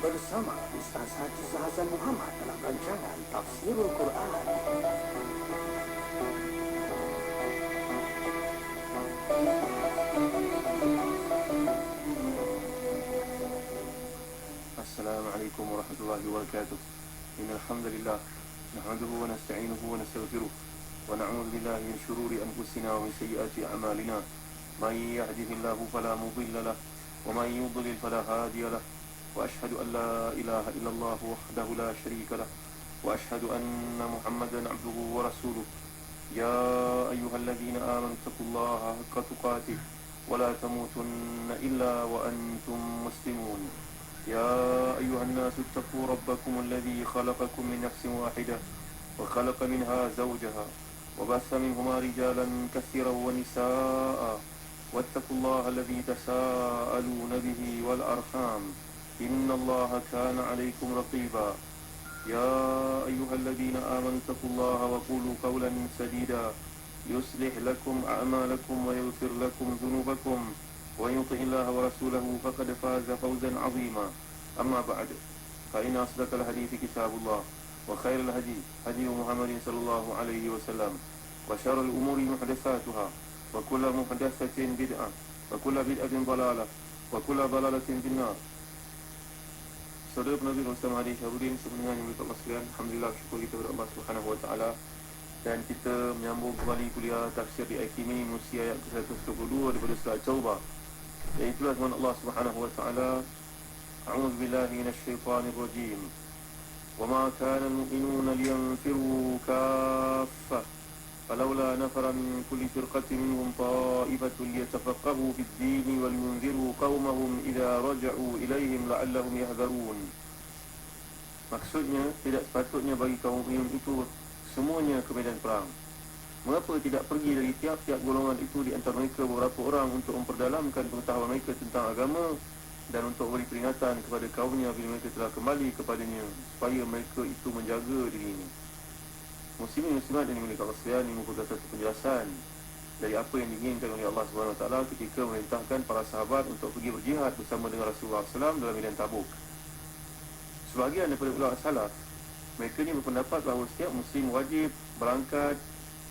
bersama Ustaz Haji Hasan Muhammad dalam rancangan Tafsirul Quran. Assalamualaikum warahmatullahi wabarakatuh. Innal hamdalillah nahmaduhu wa nasta'inuhu wa nastaghfiruh wa na'udzu billahi min shururi anfusina wa min sayyiati a'malina. May yahdihillahu fala mudilla lahu wa may yudlil fala hadiya lahu. وأشهد أن لا إله إلا الله وحده لا شريك له وأشهد أن محمدا عبده ورسوله. يا أيها الذين آمنوا اتقوا الله حق تقاته ولا تموتن إلا وأنتم مسلمون. يا أيها الناس اتقوا ربكم الذي خلقكم من نفس واحدة وخلق منها زوجها وبث منهما رجالا كثيرا ونساء واتقوا الله الذي تساءلون به والأرحام إن الله كان عليكم رقيبا. يا أيها الذين آمنوا اتقوا الله وقولوا قولا سديدا يصلح لكم أعمالكم ويغفر لكم ذنوبكم ومن يطع الله ورسوله فقد فاز فوزا عظيما. أما بعد فإن أصدق الحديث كتاب الله وخير الهدي هدي محمد صلى الله عليه وسلم وشر الأمور محدثاتها وكل محدثة بدعة وكل بدعة ضلالة وكل ضلالة في النار. Saudara penabi Ustaz Mahdi Syahrudin, sebenarnya yang berkat sekalian, alhamdulillah, syukur kita kepada Allah Subhanahu wa taala, dan kita menyambung kembali kuliah tafsir di IKIMI musi ayat ke-122 daripada surah At-Taubah. Iaitu firman Allah Subhanahu wa taala, A'udzu billahi minasyaitonir rajim. Wa ma kana al-mu'minuna liyanfiru kaffah falawla nafara min kulli firqatin minhum ta'ifatun liyatafaqahu fid-din wal yunziru qaumahum idza raja'u ilaihim la'allahum yahdharun. Maksudnya, tidak sepatutnya bagi kaum mukmin itu semuanya ke medan perang. Mengapa tidak pergi dari tiap-tiap golongan itu di antara mereka beberapa orang untuk memperdalamkan pengetahuan mereka tentang agama dan untuk beri peringatan kepada kaumnya bila mereka telah kembali kepadanya, supaya mereka itu menjaga dirinya. Muslimin muslimat yang dimiliki Allah sekalian, ini merupakan satu penjelasan dari apa yang diinginkan oleh Allah Subhanahu Wa Taala ketika memerintahkan para sahabat untuk pergi berjihad bersama dengan Rasulullah SAW dalam medan Tabuk. Sebahagian daripada ulama salaf, mereka ni berpendapat bahawa setiap muslim wajib berangkat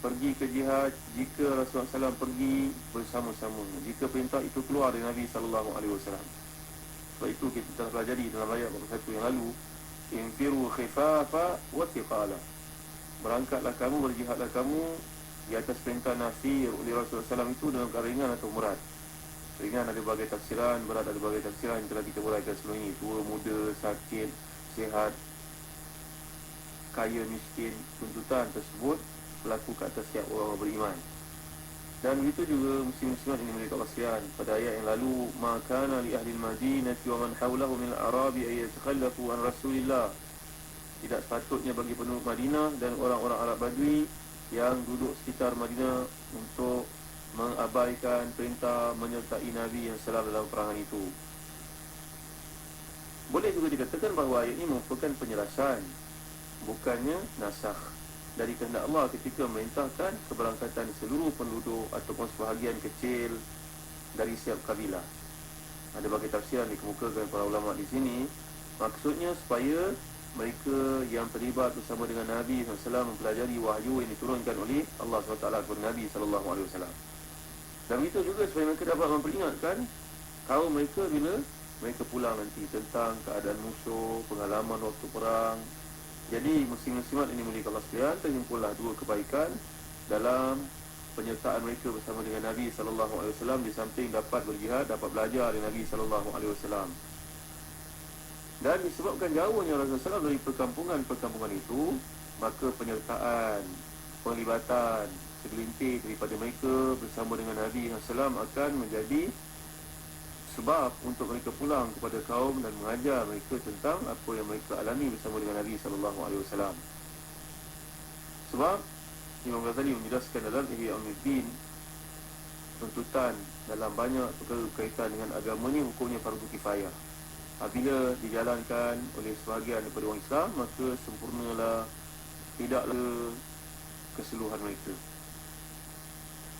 pergi ke jihad jika Rasulullah SAW pergi bersama-sama, jika perintah itu keluar dari Nabi SAW. Sebab itu kita telah pelajari dalam ayat 41 yang lalu, infiru khifafa wa thiqala. Berangkatlah kamu, berjihadlah kamu di atas perintah nafir oleh Rasulullah SAW itu dengan ringan atau berat. Ringan ada berbagai tafsiran, berat ada berbagai tafsiran yang telah kita uraikan sebelum ini. Tua, muda, sakit, sihat, kaya, miskin. Tuntutan tersebut berlaku ke atas setiap orang beriman. Dan begitu juga muslim-muslimat ini mereka kasihan. Pada ayat yang lalu, ma kana li ahli al-Madinati wa man hawlahu min al-Arabi ay yatakhallafu an Rasulillah. Tidak sepatutnya bagi penduduk Madinah dan orang-orang Arab Badui yang duduk sekitar Madinah untuk mengabaikan perintah menyertai Nabi yang salam dalam perangan itu. Boleh juga dikatakan bahawa ayat ini merupakan penjelasan, bukannya nasakh dari kehendak Allah ketika memerintahkan keberangkatan seluruh penduduk ataupun sebahagian kecil dari setiap kabilah. Ada berbagai tafsiran dikemukakan para ulama di sini. Maksudnya supaya mereka yang terlibat bersama dengan Nabi SAW mempelajari wahyu yang diturunkan oleh Allah SWT kepada Nabi SAW. Dan itu juga supaya mereka dapat memperingatkan kaum mereka bila mereka pulang nanti tentang keadaan musuh, pengalaman waktu perang. Jadi muslim-muslimat ini mulia Allah sekalian, terhimpunlah dua kebaikan dalam penyertaan mereka bersama dengan Nabi SAW, di samping dapat berjihad, dapat belajar dari Nabi SAW. Dan disebabkan jauhnya Rasulullah SAW dari perkampungan-perkampungan itu, maka penyertaan, penglibatan segelintir daripada mereka bersama dengan Nabi SAW akan menjadi sebab untuk mereka pulang kepada kaum dan mengajar mereka tentang apa yang mereka alami bersama dengan Nabi SAW. Sebab Imam Ghazali menjelaskan dalam Ihya Ulumuddin, tuntutan dalam banyak perkara berkaitan dengan agama ni hukumnya fardu kifayah. Apabila dijalankan oleh sebahagian daripada orang Islam, maka sempurnalah, tidaklah keseluruhan mereka.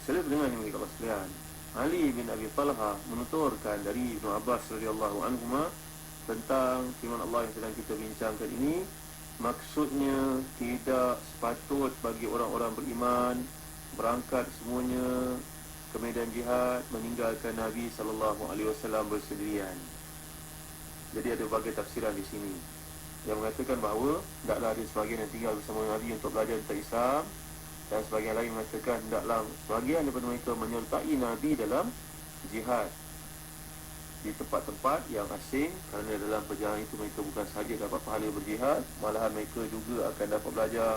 Selain dengan yang mereka sekalian, Ali bin Abi Talha menuturkan dari Ibnu Abbas radhiyallahu anhuma, tentang firman Allah yang sedang kita bincangkan ini, maksudnya tidak sepatut bagi orang-orang beriman berangkat semuanya ke medan jihad meninggalkan Nabi SAW bersendirian. Jadi ada berbagai tafsiran di sini yang mengatakan bahawa hendaklah ada sebahagian yang tinggal bersama Nabi untuk belajar tentang Islam, dan sebahagian lain mengatakan hendaklah sebahagian daripada mereka menyertai Nabi dalam jihad di tempat-tempat yang asing, kerana dalam perjalanan itu mereka bukan sahaja dapat pahala berjihad, malahan mereka juga akan dapat belajar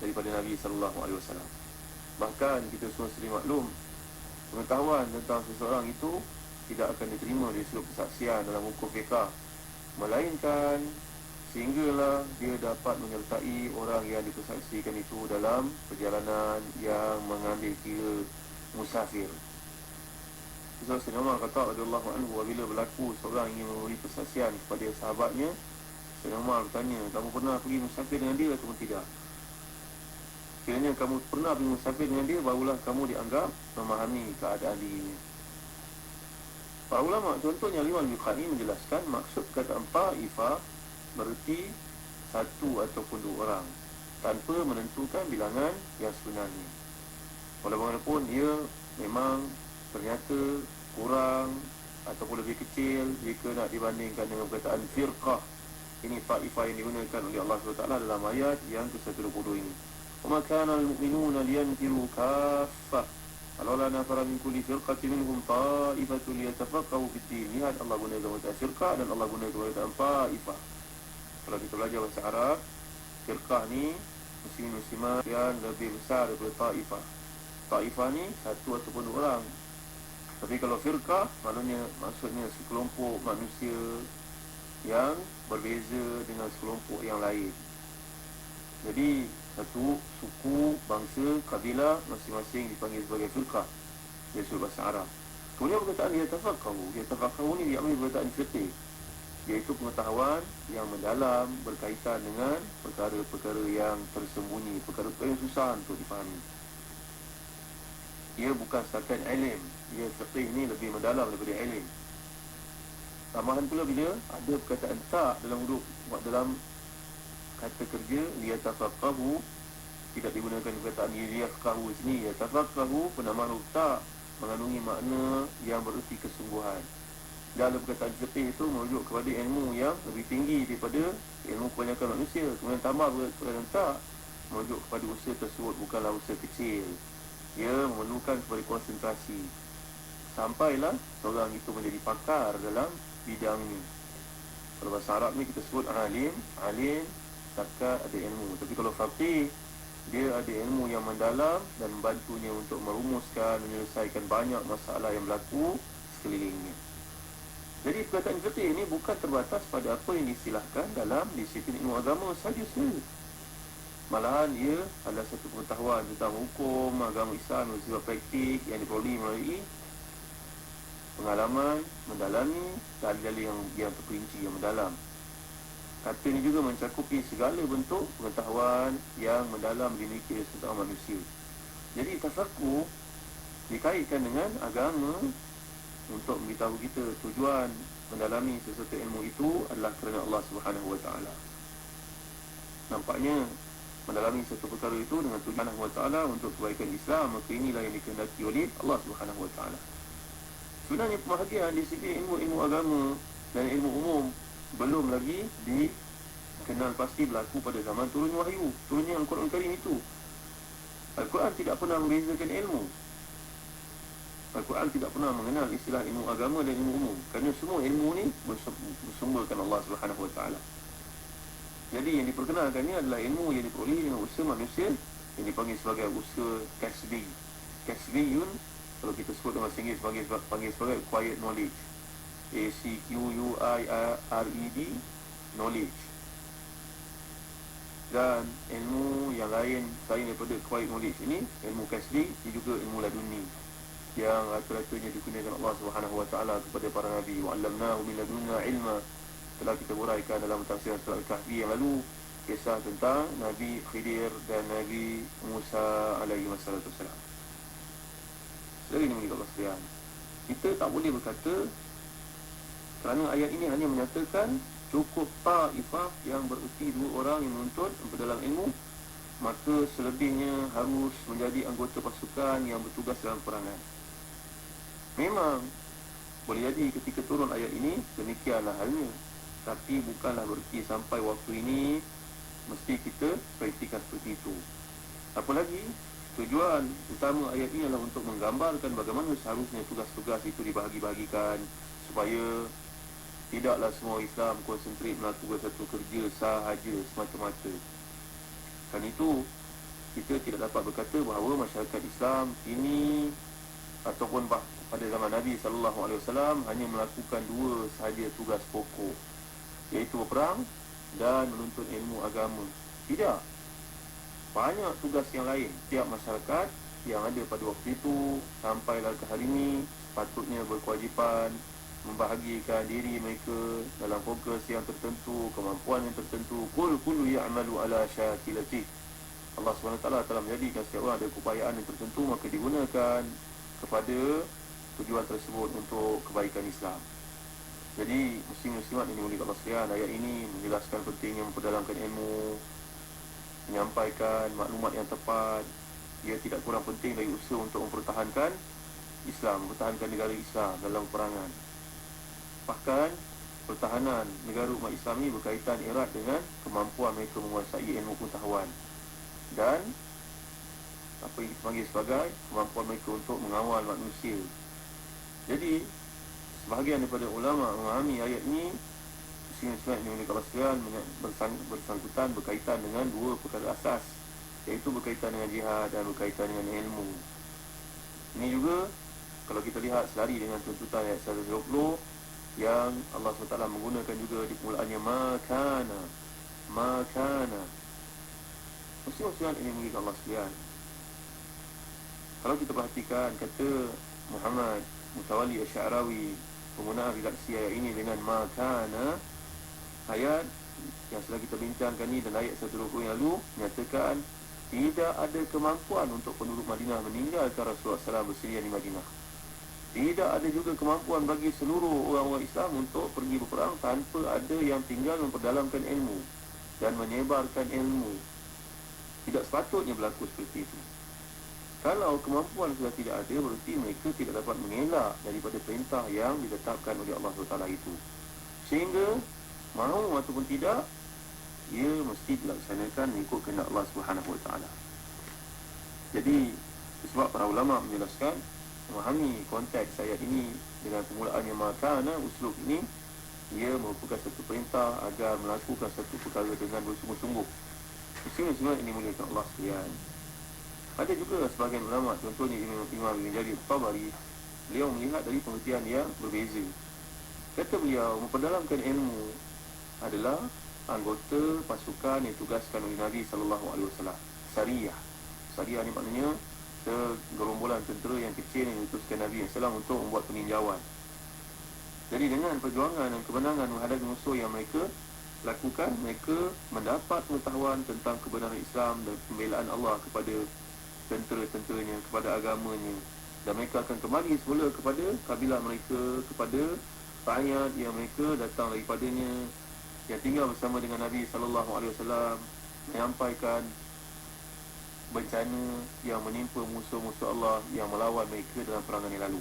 daripada Nabi SAW. Bahkan kita semua sedia maklum, pengetahuan tentang seseorang itu tidak akan diterima dari sudut kesaksian dalam hukum fiqah, melainkan sehinggalah dia dapat menyertai orang yang dipersaksikan itu dalam perjalanan yang mengambil kira musafir. Sayyidina Umar kata radhiyallahu anhu, apabila berlaku seorang ingin memberi persaksian kepada sahabatnya, Sayyidina Umar bertanya, kamu pernah pergi musafir dengan dia atau tidak? Kiranya kamu pernah pergi musafir dengan dia, barulah kamu dianggap memahami keadaan dirinya. Para ulama, contohnya Imam Al-Bukhari menjelaskan maksud perkataan ta'ifah bererti satu ataupun dua orang, tanpa menentukan bilangan yang sebenarnya. Walaupun ia memang ternyata kurang ataupun lebih kecil jika nak dibandingkan dengan perkataan firqah. Ini ta'ifah yang digunakan oleh Allah SWT dalam ayat yang ke-120 ini. وَمَا كَانَ الْمُؤْمِنُونَ لِيَنْفِرُوا كَافَّةً فَلَوْلَا نَفَرَ مِنْ كُلِّ فِرْقَةٍ مِنْهُمْ طَائِفَةٌ لِيَتَفَقَّهُوا فِي الدِّينِ. Lihat, Allah gunakan perkataan firqah dan Allah gunakan perkataan ta'ifah. Kalau kita belajar bahasa Arab, firqah ni muslimin-muslimat yang lebih besar daripada ta'ifah. Ta'ifah ni satu ataupun dua orang. Tapi kalau firqah, maksudnya sekelompok manusia yang berbeza dengan sekelompok yang lain. Jadi satu suku, bangsa, kabilah masing-masing dipanggil sebagai firqah dari sudut bahasa Arab. Kemudian perkataan yatafaqahu ni diambil perkataan fiqh, iaitu pengetahuan yang mendalam berkaitan dengan perkara-perkara yang tersembunyi, perkara-perkara yang susah untuk dipahami. Ia bukan setakat ilm, ia fiqh ni lebih mendalam daripada ilm. Tambahan pula bila ada perkataan tak dalam huruf, dalam kata kerja liyatafaqahu, tidak digunakan perkataan liyafqahu sini. Yatafaqahu, penamaan huruf tak mengandungi makna yang bererti kesungguhan. Dalam perkataan fiqh itu merujuk kepada ilmu yang lebih tinggi daripada ilmu kebanyakan manusia. Kemudian tambah perkataan tak merujuk kepada usaha tersebut bukanlah usaha kecil. Ia memerlukan kepada konsentrasi sampailah seorang itu menjadi pakar dalam bidang ini. Kalau bahasa Arab ni kita sebut alim, setakat ada ilmu. Tapi kalau faqih, dia ada ilmu yang mendalam dan membantunya untuk merumuskan, menyelesaikan banyak masalah yang berlaku sekelilingnya. Jadi perkataan fiqh ini bukan terbatas pada apa yang diistilahkan dalam disiplin ilmu agama sahaja. Malahan ia adalah satu pengetahuan tentang hukum agama Islam bersifat praktik yang diperoleh melalui pengalaman, mendalami dalil-dalil yang terperinci, yang mendalam. Kata ini juga mencakupi segala bentuk pengetahuan yang mendalam dimiliki oleh setiap manusia. Jadi tafaqquh dikaitkan dengan agama untuk memberitahu kita tujuan mendalami sesuatu ilmu itu adalah kerana Allah Subhanahu Wa Taala. Nampaknya mendalami satu perkara itu dengan tujuan Allah Taala untuk kebaikan Islam, maka inilah yang dikehendaki oleh Allah Subhanahu Wa Taala. Sebenarnya pembahagian di segi ilmu-ilmu agama dan ilmu umum belum lagi dikenal pasti berlaku pada zaman turunnya wahyu, turunnya Al-Quran Karim itu. Al-Quran tidak pernah membezakan ilmu. Al-Quran tidak pernah mengenal istilah ilmu agama dan ilmu umum, kerana semua ilmu ni bersumberkan Allah Subhanahu Wa Taala. Jadi yang diperkenalkan ni adalah ilmu yang diperoleh dengan usaha manusia, yang dipanggil sebagai usaha kasbi. Kasbiyun, kalau kita sebut dalam bahasa Inggeris panggil sebagai acquired knowledge. ACQUIRED, knowledge. Dan ilmu yang lain selain daripada acquired knowledge ini, ilmu kasbi, ini juga ilmu laduni yang rata-ratanya digunakan Allah Subhanahu Wa Taala kepada para nabi. Wa 'allamnahu min ladunna ilma. Telah kita uraikan dalam tafsir surah Al-Kahfi yang lalu kisah tentang Nabi Khidir dan Nabi Musa alaihi wassalam. Jadi ini menurut Allah sekalian, kita tak boleh berkata Kerana ayat ini hanya menyatakan cukup ta'ifah, yang bererti 2 orang yang menuntut berdalam ilmu, maka selebihnya harus menjadi anggota pasukan yang bertugas dalam perangan. Memang boleh jadi ketika turun ayat ini demikianlah halnya, tapi bukanlah bererti sampai waktu ini mesti kita praktikan seperti itu. Apalagi tujuan utama ayat ini adalah untuk menggambarkan bagaimana seharusnya tugas-tugas itu dibahagi-bahagikan, supaya tidaklah semua Islam konsentrik melakukan satu kerja sahaja semata-mata. Kan itu, kita tidak dapat berkata bahawa masyarakat Islam ini ataupun pada zaman Nabi SAW hanya melakukan 2 sahaja tugas pokok, iaitu berperang dan menuntut ilmu agama. Tidak, banyak tugas yang lain. Tiap masyarakat yang ada pada waktu itu sampailah ke hari ini sepatutnya berkewajipan membahagikan diri mereka dalam fokus yang tertentu, kemampuan yang tertentu. Kullu ya'malu ala syakilati. Allah SWT telah menjadikan setiap orang ada keupayaan yang tertentu, maka digunakan kepada tujuan tersebut untuk kebaikan Islam. Jadi muslim-muslimat ini mulia Allah sekalian, ayat ini menjelaskan pentingnya memperdalamkan ilmu, menyampaikan maklumat yang tepat. Ia tidak kurang penting dari usaha untuk mempertahankan Islam, mempertahankan negara Islam dalam perangan. Bahkan pertahanan negara umat Islam ini berkaitan erat dengan kemampuan mereka menguasai ilmu pengetahuan dan apa yang dipanggil sebagai kemampuan mereka untuk mengawal manusia. Jadi sebahagian daripada ulama memahami ayat ini muslim-muslimat yang oleh sekalian bersangkutan berkaitan dengan 2 perkara asas, iaitu berkaitan dengan jihad dan berkaitan dengan ilmu. Ini juga kalau kita lihat selari dengan tuntutan ayat 120 yang Allah SWT menggunakan juga di permulaannya makana. Muslim-muslimat ini mengingat Allah sekalian, kalau kita perhatikan kata Muhammad Mutawalli Asy'arawi, penggunaan redaksi ayat ini dengan makana, ayat yang sedang kita bincangkan ni dan ayat 120 yang lalu menyatakan tidak ada kemampuan untuk penduduk Madinah meninggalkan Rasulullah SAW bersendirian di Madinah. Tidak ada juga kemampuan bagi seluruh orang-orang Islam untuk pergi berperang tanpa ada yang tinggal memperdalamkan ilmu dan menyebarkan ilmu. Tidak sepatutnya berlaku seperti itu. Kalau kemampuan sudah tidak ada, berarti mereka tidak dapat mengelak daripada perintah yang ditetapkan oleh Allah SWT itu. Sehingga mahu ataupun tidak, ia mesti dilaksanakan mengikut kehendak Allah SWT. Jadi sebab para ulama menjelaskan, memahami konteks ayat ini dengan permulaannya makana, uslub ini ia merupakan satu perintah agar melakukan satu perkara dengan bersungguh-sungguh. Muslim-muslimat ini muliakan Allah sekalian. Ada juga sebahagian ulama, contohnya Imam Ibn Jarir Tabari, beliau melihat dari pengertian yang berbeza. Kata beliau, memperdalamkan ilmu adalah anggota pasukan yang tugaskan oleh Nabi SAW. Sariyah ni maknanya segerombolan tentera yang kecil yang diutuskan Nabi SAW untuk membuat peninjauan. Jadi dengan perjuangan dan kemenangan menghadapi musuh yang mereka lakukan, mereka mendapat pengetahuan tentang kebenaran Islam dan pembelaan Allah kepada tentera-tenteranya, kepada agamanya, dan mereka akan kembali semula kepada kabilah mereka, kepada rakyat yang mereka datang daripadanya, yang tinggal bersama dengan Nabi SAW, menyampaikan bencana yang menimpa musuh-musuh Allah yang melawan mereka dalam perangan yang lalu.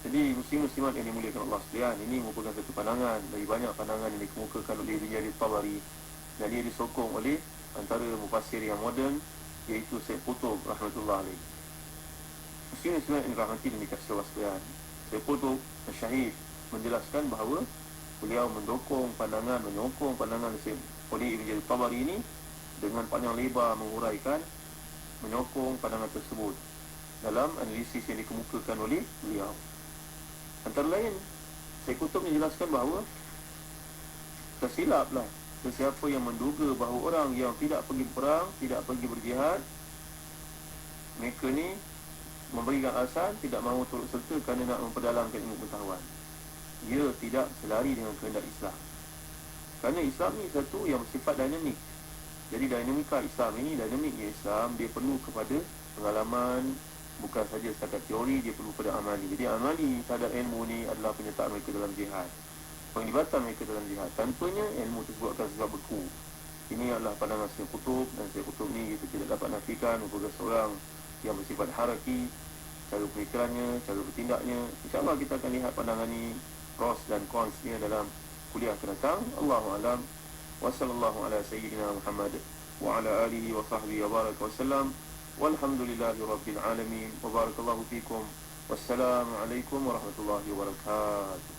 Jadi muslim-muslimat yang dimuliakan Allah sekalian, ini merupakan satu pandangan dari banyak pandangan yang dikemukakan oleh Ibn Jarir Tabari, dan dia disokong oleh antara mufassir yang moden, iaitu Syekh Qutb rahmatullah alaih. Muslim-muslimat yang dirahmati dan dikasihi Allah sekalian, Syekh Qutb Syahid menjelaskan bahawa beliau menyokong pandangan oleh Ibn Jarir Tabari ini dengan panjang lebar menguraikan, menyokong pandangan tersebut dalam analisis yang dikemukakan oleh beliau. Antara lain, Syekh Qutb menjelaskan bahawa tersilaplah sesiapa yang menduga bahawa orang yang tidak pergi perang, tidak pergi berjihad, mereka ni memberikan alasan tidak mahu turut serta kerana nak memperdalamkan ilmu pengetahuan. Ia tidak selari dengan kehendak Islam. Kerana Islam ni satu yang bersifat dinamik. Jadi dinamika Islam ini, dinamiknya Islam, dia perlu kepada pengalaman, bukan saja setakat teori, dia perlu pada amali. Jadi amali terhadap ilmu ni adalah penyertaan mereka dalam jihad. penglibatan mereka dalam jihad. Tanpanya ilmu tersebut akan segera beku. Ini adalah pandangan Syekh Qutb, dan Syekh Qutb ni kita tidak dapat nafikan merupakan seorang yang bersifat haraki, cara pemikirannya, cara bertindaknya. InsyaAllah kita akan lihat pandangan ni, pros dan cons ni dalam kuliah akan datang. Allahu a'lam. Wa sallallahu ala sayyidina Muhammad wa ala alihi wa sahbihi wa baraka wa sallam. Walhamdulillahi rabbil alamin. Wa barakallahu fikum. Wassalamualaikum warahmatullahi wabarakatuh.